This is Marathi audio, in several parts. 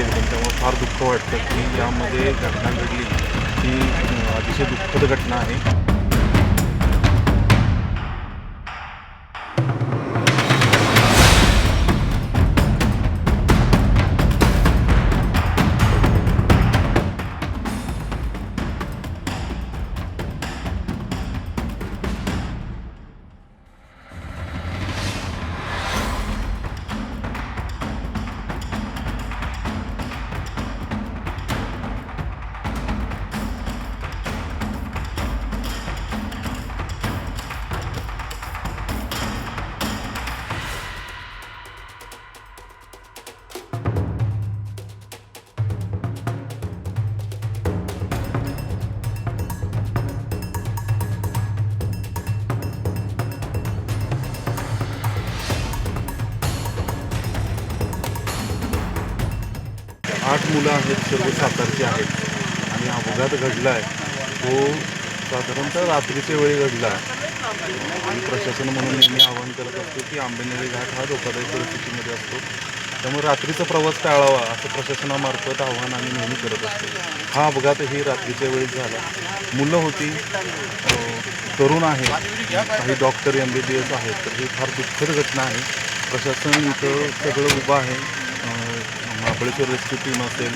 एकदम. त्यामुळे फार दुःख वाटतं की यामध्ये घटना घडली ही अतिशय दुःखद घटना आहे. 8 मुलं आहेत, सर्व सातारची आहेत आणि अपघात घडला आहे तो साधारणतः रात्रीच्या वेळी घडला आहे. आणि प्रशासन म्हणून नेहमी आवाहन करत असतो की आंबेनळी घाट हा धोकादायक परिस्थितीमध्ये असतो, त्यामुळे रात्रीचा प्रवास टाळावा असं प्रशासनामार्फत आव्हान आम्ही नेहमी करत असतो. हा अपघातही रात्रीच्या वेळीच झाला. मुलं होती, तरुण आहेत, काही डॉक्टर MBBS आहेत, तर ही फार दुःखद घटना आहे. प्रशासन इथं सगळं उभं आहे. महाबळेश्वर रेस्क्यू टीम असेल,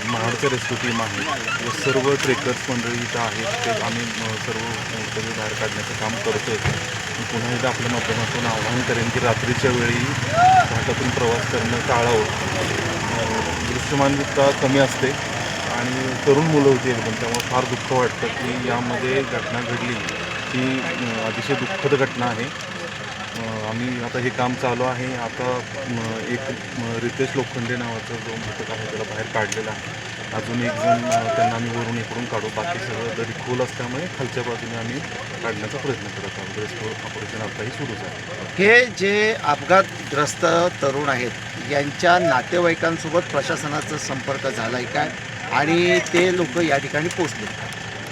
महाडचं रेस्क्यू टीम आहे, व सर्व ट्रेकर्स मंडळी इथं आहेत. ते आम्ही सर्व सगळे बाहेर काढण्याचं काम करतो आहे. मी पुन्हा एकदा आपल्या माध्यमातून आवाहन करेन की रात्रीच्या वेळी घाटातून प्रवास करणं टाळावं. दृश्यमानता कमी असते आणि तरुण मुलं होती एकदम. त्यामुळे फार दुःख वाटतं की यामध्ये घटना घडली ही अतिशय दुःखद घटना आहे. आम्ही आता हे काम चालू आहे. आता एक रितेश लोखंडे नावाचा जो मृतक आहे त्याला बाहेर काढलेला आहे. अजून एक जण त्यांना आम्ही वरून इकडून काढू. बाकी सगळं दरी खोल असल्यामुळे खालच्या बाजूने आम्ही काढण्याचा प्रयत्न करत आहोत. रेस्क्यू ऑपरेशन आताही सुरूच आहे. हे जे अपघातग्रस्त तरुण आहेत यांच्या नातेवाईकांसोबत प्रशासनाचा संपर्क झाला आहे काय आणि ते लोक या ठिकाणी पोचले?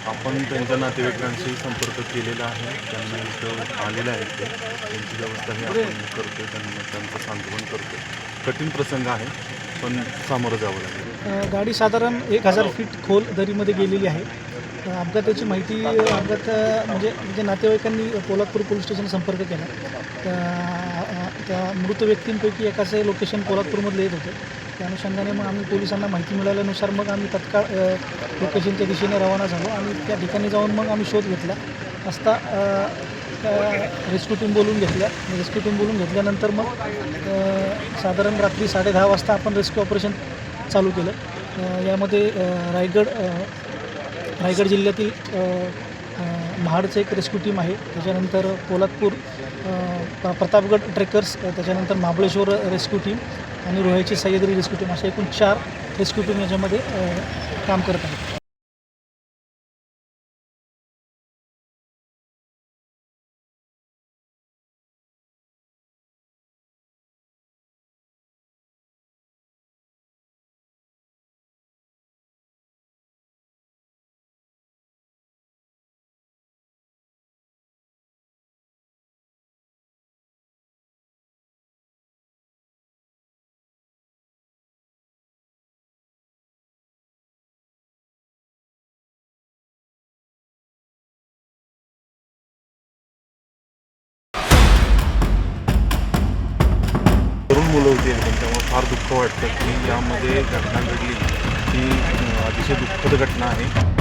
आपण त्यांच्या नातेवाईकांशी संपर्क केलेला आहे. त्यांना इथं आलेलं आहे, ते त्यांची व्यवस्थाही आपण करतो, त्यांचं सांत्वन करतो. कठीण प्रसंग आहे पण सामोरं जावं लागेल. गाडी साधारण 1000 फीट खोल दरीमध्ये गेलेली आहे. अपघाताची माहिती म्हणजे नातेवाईकांनी पोलादपूर पोलीस स्टेशन संपर्क केला. त्या मृत व्यक्तींपैकी एकाचं लोकेशन पोलादपूरमधलं येत होतं. त्या अनुषंगाने मग आम्ही पोलिसांना माहिती मिळाल्यानुसार मग आम्ही तत्काळ लोकेशनच्या दिशेने रवाना झालो आणि त्या ठिकाणी जाऊन मग आम्ही शोध घेतला असता रेस्क्यू टीम बोलून घेतल्यानंतर मग साधारण रात्री 10:30 वाजता आपण रेस्क्यू ऑपरेशन चालू केलं. यामध्ये रायगड जिल्ह्यातील महाडचं एक रेस्क्यू टीम आहे, त्याच्यानंतर पोलादपूर प्रतापगड ट्रेकर्स, त्याच्यानंतर महाबळेश्वर रेस्क्यू टीम आणि रोह्याची सह्याद्री रेस्क्यू टीम, अशा एकूण 4 रेस्क्यू टीम याच्यामध्ये काम करत आहेत. तरुण मुलं होती एकदम. त्यामुळे फार दुःख वाटतं की यामध्ये घटना घडली ही अतिशय दुःखद घटना आहे.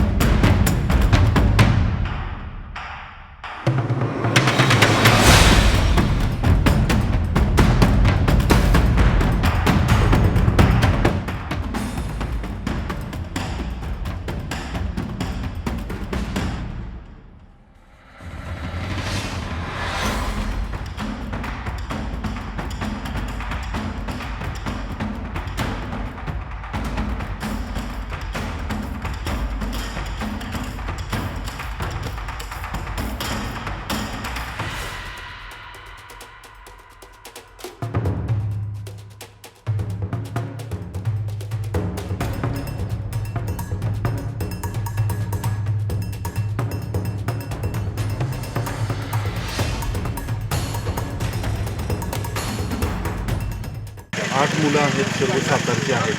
8 मुलं आहेत, सर्व सातारची आहेत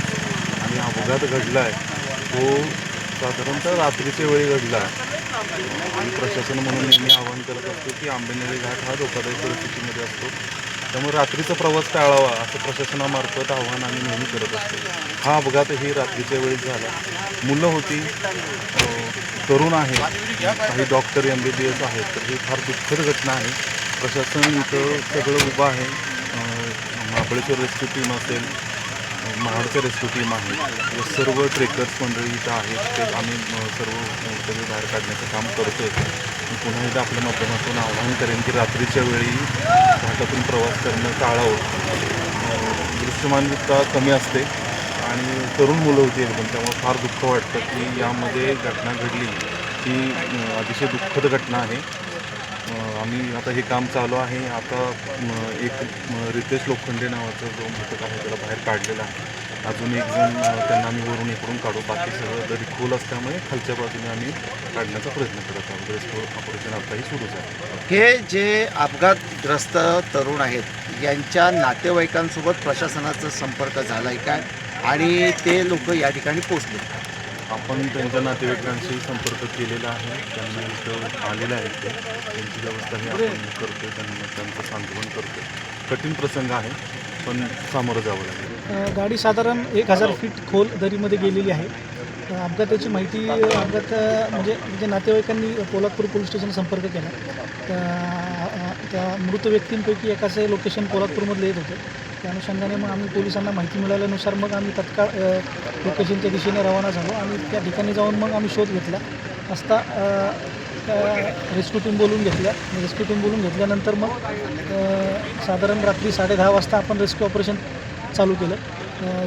आणि अपघात घडला आहे तो साधारणतः रात्रीच्या वेळी घडला आहे आणि प्रशासन म्हणून नेहमी आवाहन करत असतो की आंबेनळी घाट हा धोकादायक परिस्थितीमध्ये असतो, त्यामुळे रात्रीचा प्रवास टाळावा असं प्रशासनामार्फत आव्हान आम्ही नेहमी करत असतो. हा अपघातही रात्रीच्या वेळी झाला. मुलं होती, तरुण आहेत, काही डॉक्टर MBBS आहेत, तर ही फार दुःखद घटना आहे. प्रशासन इथं सगळं उभं आहे. महाबळेश्वर रेस्क्यू टीम असेल, महाडचं रेस्क्यू टीम आहे, व सर्व ट्रेकर्स मंडळी इथं आहेत. ते आम्ही सर्व सगळे बाहेर काढण्याचं काम करतो आहे. मी पुन्हा एकदा आपल्या माध्यमातून आवाहन करेन की रात्रीच्या वेळी घाटातून प्रवास करणं टाळावं. दृश्यमानता कमी असते आणि तरुण मुलं होती एकदम, त्यामुळे फार दुःख वाटतं की यामध्ये घटना घडली. ही अतिशय दुःखद घटना आहे. आम्ही आता हे काम चालू आहे. आता एक रितेश लोखंडे नावाचा जो मृतक आहे त्याला बाहेर काढलेला आहे. अजून एक जण त्यांना आम्ही वरून इकडून काढू. बाकी सगळं दरी खोल असल्यामुळे खालच्या बाजूने आम्ही काढण्याचा प्रयत्न करत आहोत. रेस्क्यू ऑपरेशन आताही सुरूच आहे. हे जे अपघातग्रस्त तरुण आहेत यांच्या नातेवाईकांसोबत प्रशासनाचा संपर्क झाला आहे काय, आणि ते लोक या ठिकाणी पोचले? आपण त्यांच्या नातेवाईकांशी संपर्क केलेला आहे. त्यांना इथं आलेले आहेत, ते त्यांची व्यवस्थाही आपण करतो, त्यांचं सांत्वन करतो. कठीण प्रसंग आहे पण सामोरं जावं लागेल. गाडी साधारण 1000 फीट खोल दरीमध्ये गेलेली आहे. अपघाताची माहिती म्हणजे नातेवाईकांनी पोलादपूर पोलीस स्टेशन संपर्क केला. त्या मृत व्यक्तींपैकी एकाचं लोकेशन पोलादपूरमधलं येत होतं. त्या अनुषंगाने मग आम्ही पोलिसांना माहिती मिळाल्यानुसार मग आम्ही तत्काळ लोकेशनच्या दिशेने रवाना झालो आणि त्या ठिकाणी जाऊन मग आम्ही शोध घेतला असता रेस्क्यू टीम बोलून घेतल्यानंतर मग साधारण रात्री 10:30 वाजता आपण रेस्क्यू ऑपरेशन चालू केलं.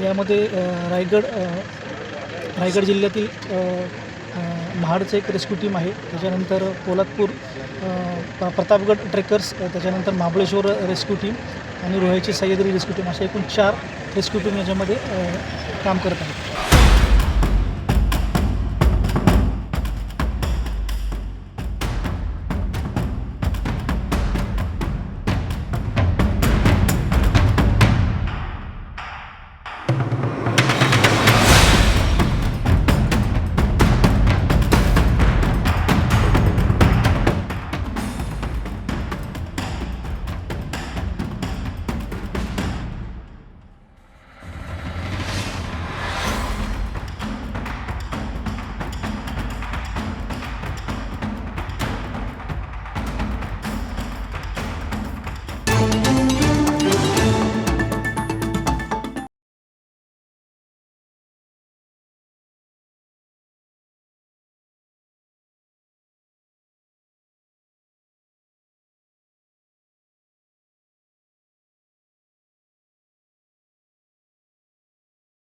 यामध्ये रायगड जिल्ह्यातील महाडचं एक रेस्क्यू टीम आहे, त्याच्यानंतर पोलादपूर प्रतापगड ट्रेकर्स, त्याच्यानंतर महाबळेश्वर रेस्क्यू टीम आणि रोह्याची सह्याद्री रेस्क्यू टीम, अशा एकूण 4 रेस्क्यू टीम याच्यामध्ये काम करत आहेत.